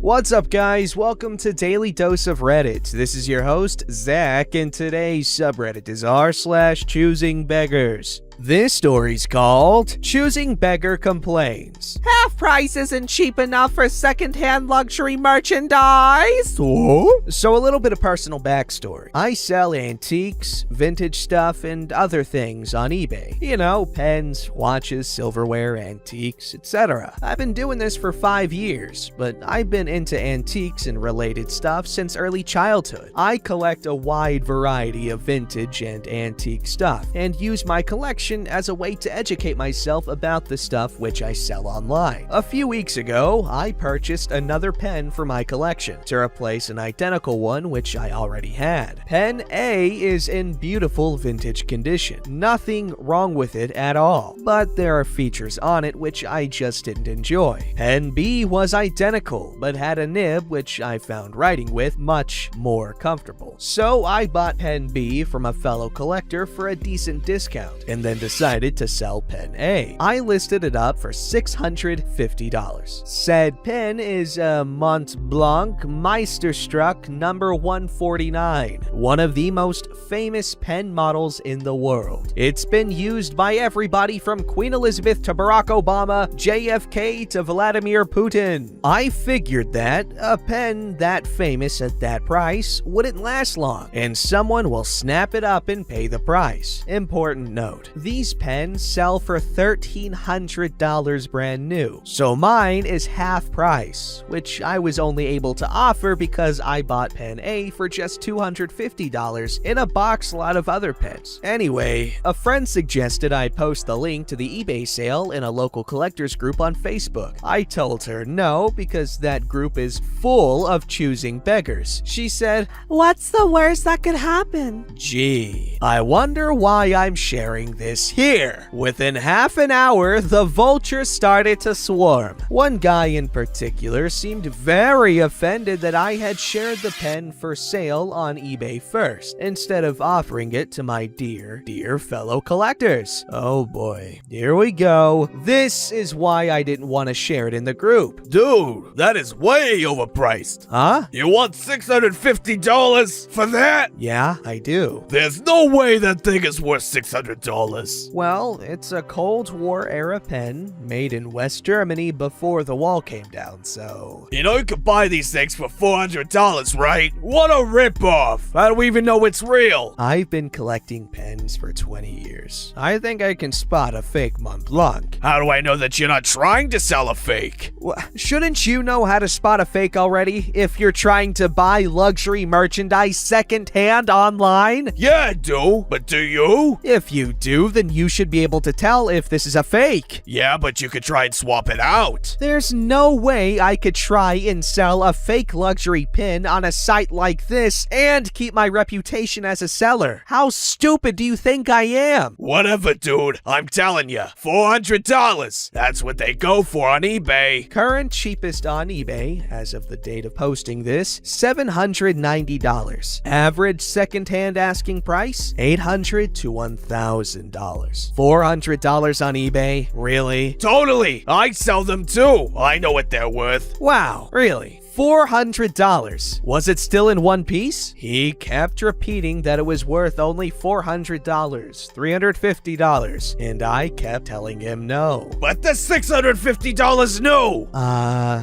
What's up, guys? Welcome to Daily Dose of Reddit. This is your host, Zach, and today's subreddit is r/ChoosingBeggars. This story's called Choosing Beggar Complains. Half price isn't cheap enough for secondhand luxury merchandise. So a little bit of personal backstory. I sell antiques, vintage stuff, and other things on eBay. You know, pens, watches, silverware, antiques, etc. I've been doing this for 5 years, but I've been into antiques and related stuff since early childhood. I collect a wide variety of vintage and antique stuff, and use my collection as a way to educate myself about the stuff which I sell online. A few weeks ago, I purchased another pen for my collection to replace an identical one which I already had. Pen A is in beautiful vintage condition. Nothing wrong with it at all, but there are features on it which I just didn't enjoy. Pen B was identical, but had a nib which I found writing with much more comfortable. So I bought Pen B from a fellow collector for a decent discount, and then decided to sell Pen A. I listed it up for $650. Said pen is a Mont Blanc Meisterstruck number 149, one of the most famous pen models in the world. It's been used by everybody from Queen Elizabeth to Barack Obama, JFK to Vladimir Putin. I figured that a pen that famous at that price wouldn't last long, and someone will snap it up and pay the price. Important note, these pens sell for $1,300 brand new, so mine is half price, which I was only able to offer because I bought Pen A for just $250 in a box lot of other pens. Anyway, a friend suggested I post the link to the eBay sale in a local collectors group on Facebook. I told her no because that group is full of choosing beggars. She said, "What's the worst that could happen?" Gee, I wonder why I'm sharing this here. Within half an hour, the vultures started to swarm. One guy in particular seemed very offended that I had shared the pen for sale on eBay first, instead of offering it to my dear fellow collectors. Oh boy, here we go. This is why I didn't want to share it in the group. Dude, that is way overpriced. Huh? You want $650 for that? Yeah, I do. There's no way that thing is worth $600. Well, it's a Cold War era pen made in West Germany before the wall came down, so... You know you could buy these things for $400, right? What a ripoff! How do we even know it's real? I've been collecting pens for 20 years. I think I can spot a fake Mont Blanc. How do I know that you're not trying to sell a fake? Shouldn't you know how to spot a fake already if you're trying to buy luxury merchandise secondhand online? Yeah, I do, but do you? If you do, then you should be able to tell if this is a fake. Yeah, but you could try and swap it out. There's no way I could try and sell a fake luxury pin on a site like this and keep my reputation as a seller. How stupid do you think I am? Whatever, dude. I'm telling you, $400. That's what they go for on eBay. Current cheapest on eBay, as of the date of posting this, $790. Average secondhand asking price, $800 to $1,000. $400 on eBay? Really? Totally. I sell them too. I know what they're worth. Wow, really? $400. Was it still in one piece? He kept repeating that it was worth only $400, $350, and I kept telling him no. But the $650 new!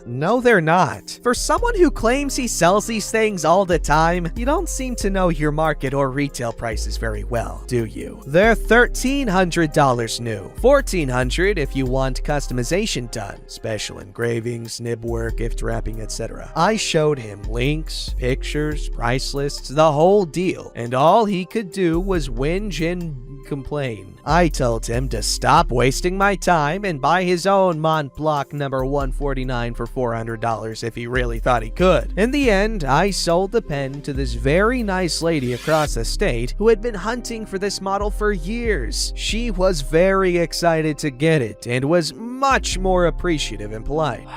No they're not. For someone who claims he sells these things all the time, you don't seem to know your market or retail prices very well, do you? They're $1,300 new. $1,400 if you want customization done, special engravings, nib work, gift wrapping, etc. I showed him links, pictures, price lists, the whole deal, and all he could do was whinge and complain. I told him to stop wasting my time and buy his own Mont Blanc number 149 for $400 if he really thought he could. In the end, I sold the pen to this very nice lady across the state who had been hunting for this model for years. She was very excited to get it and was much more appreciative and polite.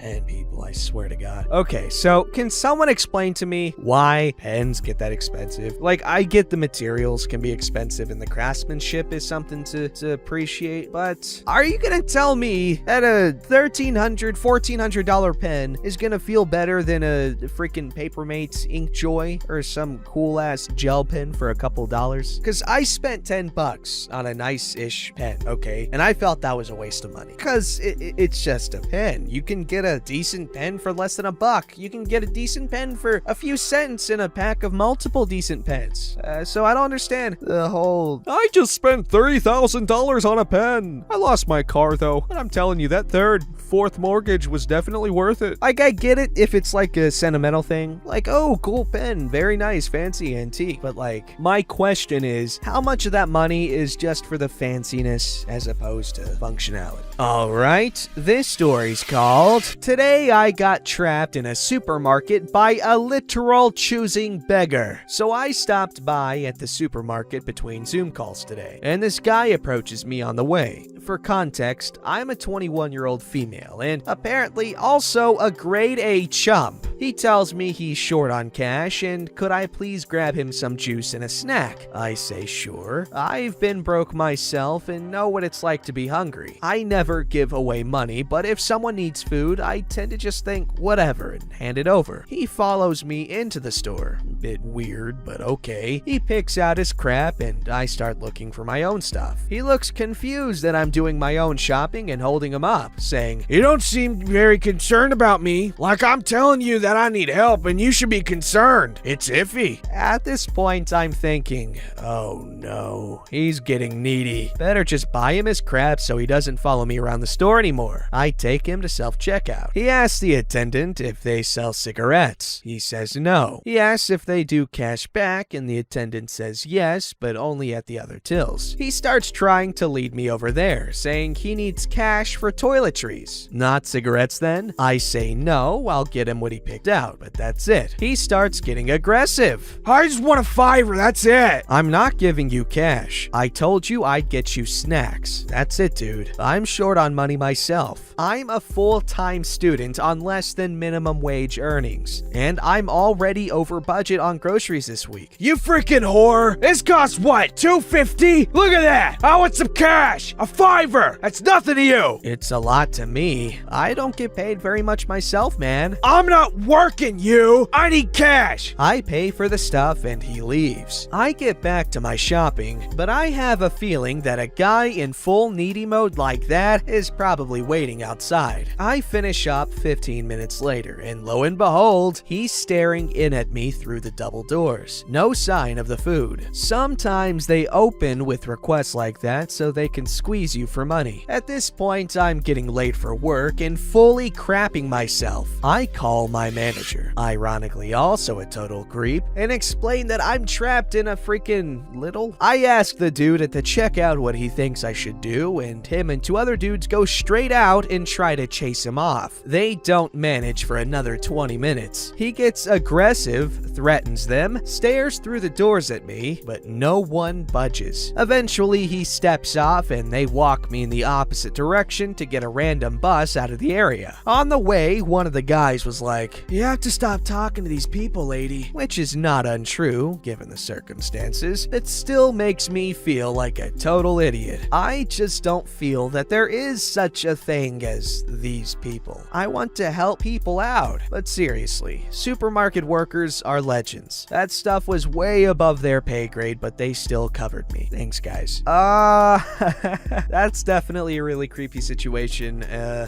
pen, people, I swear to God. Okay, so can someone explain to me why pens get that expensive? Like, I get the materials can be expensive and the craftsmanship is something to appreciate, but are you gonna tell me that a $1,300, $1,400 pen is gonna feel better than a freaking Papermate's Inkjoy or some cool-ass gel pen for a couple dollars? Because I spent $10 on a nice-ish pen, okay? And I felt that was a waste of money. Because it's just a pen. You can get a decent pen for less than $1. You can get a decent pen for a few cents in a pack of multiple decent pens. So I don't understand the whole, I just spent $30,000 on a pen. I lost my car though, but I'm telling you, that fourth mortgage was definitely worth it. Like, I get it if it's like a sentimental thing. Like, oh, cool pen, very nice, fancy, antique. But like, my question is, how much of that money is just for the fanciness as opposed to functionality? Alright, this story's called Today I Got Trapped in a Supermarket by a Literal Choosing Beggar. So I stopped by at the supermarket between Zoom calls today, and this guy approaches me on the way. For context, I'm a 21-year-old female, and apparently also a grade A chump. He tells me he's short on cash, and could I please grab him some juice and a snack? I say sure. I've been broke myself and know what it's like to be hungry. I never give away money, but if someone needs food, I tend to just think whatever and hand it over. He follows me into the store. Bit weird, but okay. He picks out his crap, and I start looking for my own stuff. He looks confused that I'm doing my own shopping and holding him up, saying, You don't seem very concerned about me. Like I'm telling you that I need help and you should be concerned. It's iffy. At this point, I'm thinking, oh no, he's getting needy. Better just buy him his crap so he doesn't follow me around the store anymore. I take him to self-checkout. He asks the attendant if they sell cigarettes. He says no. He asks if they do cash back, and the attendant says yes, but only at the other tills. He starts trying to lead me over there, saying he needs cash for toiletries. Not cigarettes then? I say no, I'll get him what he picked out, but that's it. He starts getting aggressive. I just want a $5, that's it. I'm not giving you cash. I told you I'd get you snacks. That's it, dude. I'm short on money myself. I'm a full-time student on less than minimum wage earnings, and I'm already over budget on groceries this week. You freaking whore. This costs what, $2.50? Look at that. I want some cash. A $5. That's nothing to you. It's a lot to me. I don't get paid very much myself, man. I'm not working, you. I need cash. I pay for the stuff and he leaves. I get back to my shopping, but I have a feeling that a guy in full needy mode like that is probably waiting outside. I finish up 15 minutes later, and lo and behold, he's staring in at me through the double doors. No sign of the food. Sometimes they open with requests like that so they can squeeze you for money. At this point, I'm getting late for work and fully crapping myself. I call my manager, ironically also a total creep, and explain that I'm trapped in a freaking little. I ask the dude at the checkout what he thinks I should do, and him and two other dudes go straight out and try to chase him off. They don't manage for another 20 minutes. He gets aggressive, threatens them, stares through the doors at me, but no one budges. Eventually, he steps off and they walk me in the opposite direction to get a random bus out of the area. On the way, one of the guys was like, "You have to stop talking to these people, lady," which is not untrue, given the circumstances. It still makes me feel like a total idiot. I just don't feel that there is such a thing as these people. I want to help people out, but seriously, supermarket workers are legends. That stuff was way above their pay grade, but they still covered me. Thanks, guys. That's definitely a really creepy situation.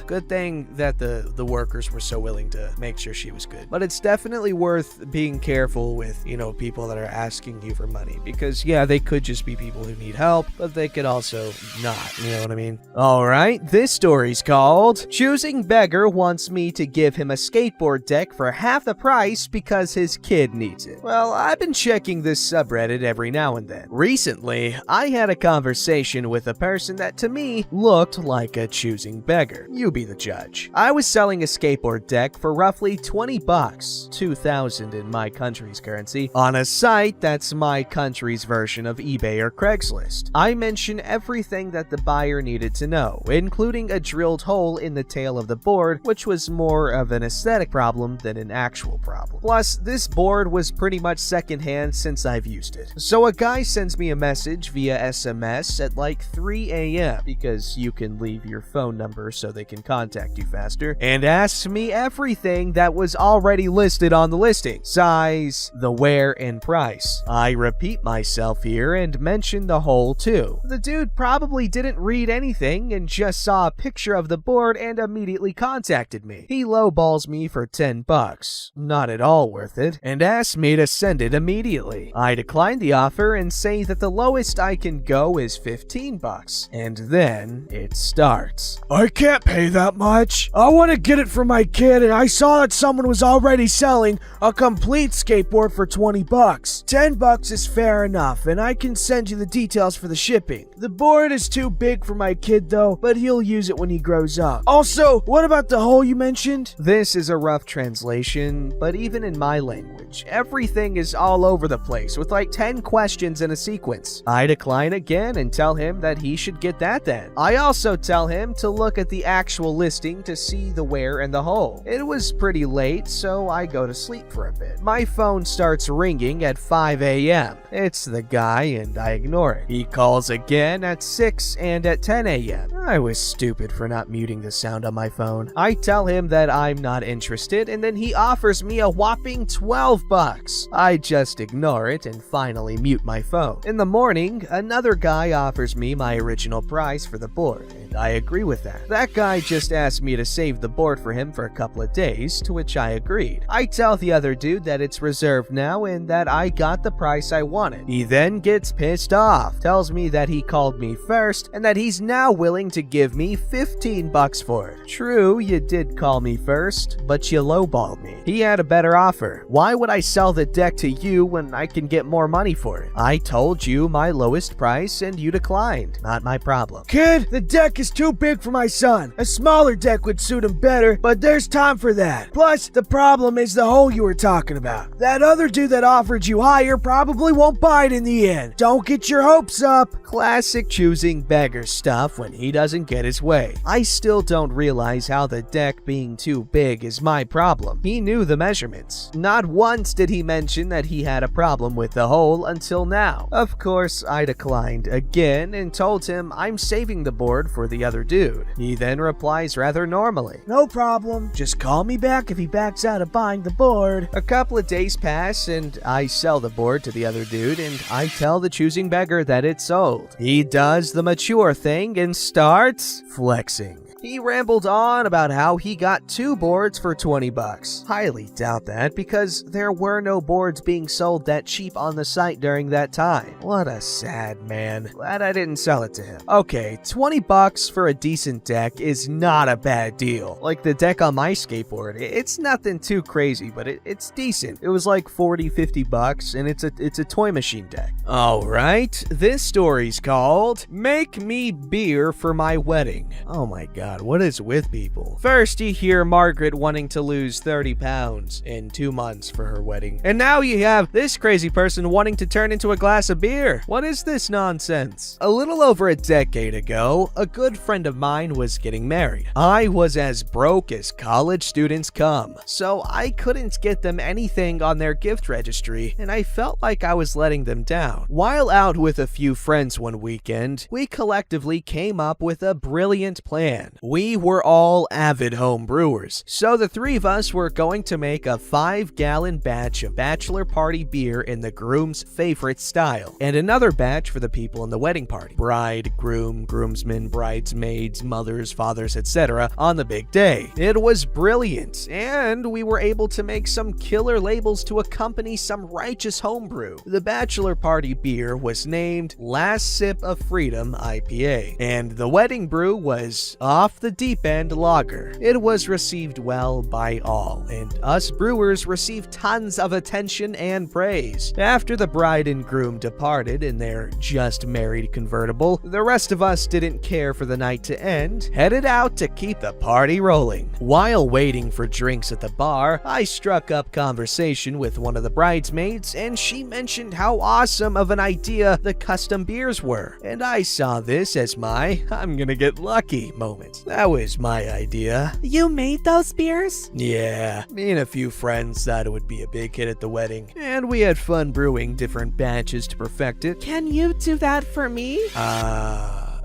Good thing that the workers were so willing to make sure she was good. But it's definitely worth being careful with, people that are asking you for money, because yeah, they could just be people who need help, but they could also not, you know what I mean? Alright, this story's called Choosing Beggar Wants Me to Give Him a Skateboard Deck for Half the Price Because His Kid Needs It. Well, I've been checking this subreddit every now and then. Recently, I had a conversation with a person that to me looked like a choosing beggar. You be the judge. I was selling a skateboard deck for roughly 20 bucks, 2,000 in my country's currency, on a site that's my country's version of eBay or Craigslist. I mention everything that the buyer needed to know, including a drilled hole in the tail of the board, which was more of an aesthetic problem than an actual problem. Plus, this board was pretty much secondhand since I've used it. So a guy sends me a message via SMS at like 3 a.m. because you can leave your phone number so they can contact you faster, and asks me everything that was already listed on the listing: size, the wear, and price. I repeat myself here and mention the hole too. The dude probably didn't read anything and just saw a picture of the board and immediately contacted me. He lowballs me for 10 bucks, not at all worth it, and asks me to send it immediately. I decline the offer and say that the lowest I can go is 15 bucks, and then it starts. I can't pay that much. I want to get it for my kid, and I saw that someone was already selling a complete skateboard for 20 bucks. 10 bucks is fair enough, and I can send you the details for the shipping. The board is too big for my kid though, but he'll use it when he grows up. Also, what about the hole you mentioned? This is a rough translation, but even in my language, everything is all over the place with like 10 questions in a sequence. I decline again and tell him that he should get that then. I also tell him to look at the actual listing to see the wear and the hole. It was pretty late, so I go to sleep for a bit. My phone starts ringing at 5 a.m. It's the guy, and I ignore it. He calls again at 6 and at 10 a.m. I was stupid for not muting the sound on my phone. I tell him that I'm not interested, and then he offers me a whopping 12 bucks. I just ignore it and finally mute my phone. In the morning, another guy offers me my original price for the board, and I agree with that. That guy just asked me to save the board for him for a couple of days, to which I agreed. I tell the other dude that it's reserved now and that I got the price I wanted. He then gets pissed off, tells me that he called me first, and that he's now willing to give me 15 bucks for it. True, you did call me first, but you lowballed me. He had a better offer. Why would I sell the deck to you when I can get more money for it? I told you my lowest price and you declined. Not my problem. Kid, the deck is too big for my son. A smaller deck would suit him better, but there's time for that. Plus, the problem is the hole you were talking about. That other dude that offered you higher probably won't buy it in the end. Don't get your hopes up. Classic choosing beggar stuff when he doesn't get his way. I still don't realize how the deck being too big is my problem. He knew the measurements. Not once did he mention that he had a problem with the hole until now. Of course, I declined again and told him I'm saving the board for the other dude. He then replies rather normally. No problem. Just call me back if he backs out of buying the board. A couple of days pass and I sell the board to the other dude and I tell the choosing beggar that it's sold. He does the mature thing and starts flexing. He rambled on about how he got 2 boards for 20 bucks. Highly doubt that because there were no boards being sold that cheap on the site during that time. What a sad man. Glad I didn't sell it to him. Okay, 20 bucks for a decent deck is not a bad deal. Like the deck on my skateboard, it's nothing too crazy, but it's decent. It was like 40, 50 bucks and it's a toy machine deck. Alright, this story's called Make Me Beer for My Wedding. Oh my god. What is with people? First, you hear Margaret wanting to lose 30 pounds in 2 months for her wedding. And now you have this crazy person wanting to turn into a glass of beer. What is this nonsense? A little over a decade ago, a good friend of mine was getting married. I was as broke as college students come, so I couldn't get them anything on their gift registry, and I felt like I was letting them down. While out with a few friends one weekend, we collectively came up with a brilliant plan. We were all avid home brewers, so the 3 of us were going to make a 5-gallon batch of bachelor party beer in the groom's favorite style, and another batch for the people in the wedding party. Bride, groom, groomsmen, bridesmaids, mothers, fathers, etc. on the big day. It was brilliant, and we were able to make some killer labels to accompany some righteous homebrew. The bachelor party beer was named Last Sip of Freedom IPA, and the wedding brew was Off the Deep End Lager. It was received well by all, and us brewers received tons of attention and praise. After the bride and groom departed in their just-married convertible, the rest of us didn't care for the night to end, headed out to keep the party rolling. While waiting for drinks at the bar, I struck up conversation with one of the bridesmaids, and she mentioned how awesome of an idea the custom beers were, and I saw this as my "I'm gonna get lucky" moment. That was my idea. You made those beers? Yeah, me and a few friends thought it would be a big hit at the wedding, and we had fun brewing different batches to perfect it. Can you do that for me?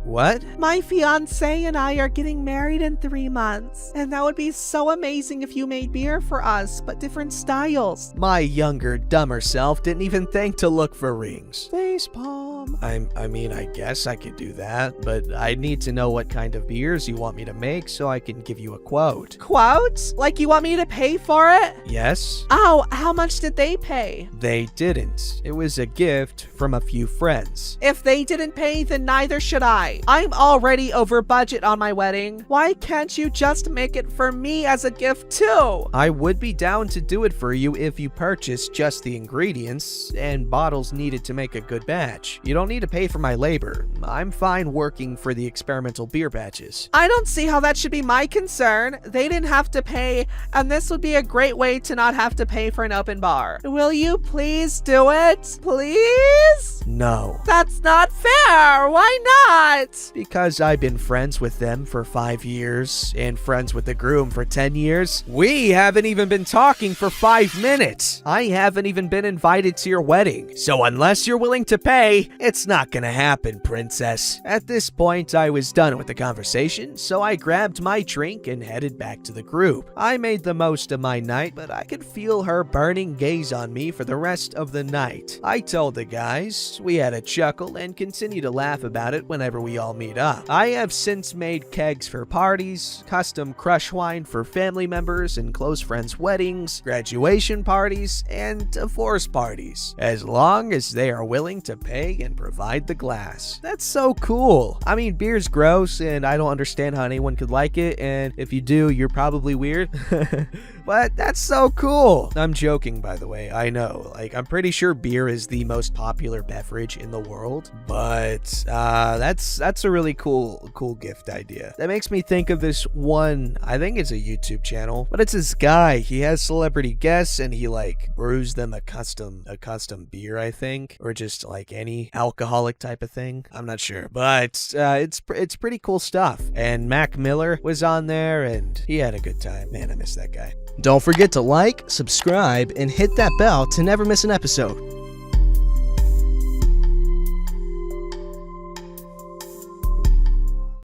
What? My fiance and I are getting married in 3 months, and that would be so amazing if you made beer for us, but different styles. My younger, dumber self didn't even think to look for rings. Facepalm. I mean, I guess I could do that, but I need to know what kind of beers you want me to make so I can give you a quote. Quote? Like you want me to pay for it? Yes? Oh, how much did they pay? They didn't. It was a gift from a few friends. If they didn't pay, then neither should I. I'm already over budget on my wedding. Why can't you just make it for me as a gift too? I would be down to do it for you if you purchase just the ingredients and bottles needed to make a good batch. You don't need to pay for my labor. I'm fine working for the experimental beer batches. I don't see how that should be my concern. They didn't have to pay, and this would be a great way to not have to pay for an open bar. Will you please do it? Please? No. That's not fair. Why not? Because I've been friends with them for 5 years and friends with the groom for 10 years. We haven't even been talking for 5 minutes. I haven't even been invited to your wedding. So unless you're willing to pay, it's not gonna happen, princess. At this point, I was done with the conversation, so I grabbed my drink and headed back to the group. I made the most of my night, but I could feel her burning gaze on me for the rest of the night. I told the guys, we had a chuckle and continue to laugh about it whenever we all meet up. I have since made kegs for parties, custom crush wine for family members and close friends' weddings, graduation parties, and divorce parties, as long as they are willing to pay and provide the glass. That's so cool. I mean, beer's gross, and I don't understand how anyone could like it, and if you do, you're probably weird. But that's so cool. I'm joking, by the way. I know. Like, I'm pretty sure beer is the most popular beverage in the world, but that's a really cool gift idea. That makes me think of this one, I think it's a YouTube channel, but it's this guy. He has celebrity guests and he like brews them a custom beer, I think, or just like any alcoholic type of thing. I'm not sure, but it's pretty cool stuff. And Mac Miller was on there and he had a good time. Man, I miss that guy. Don't forget to like, subscribe, and hit that bell to never miss an episode.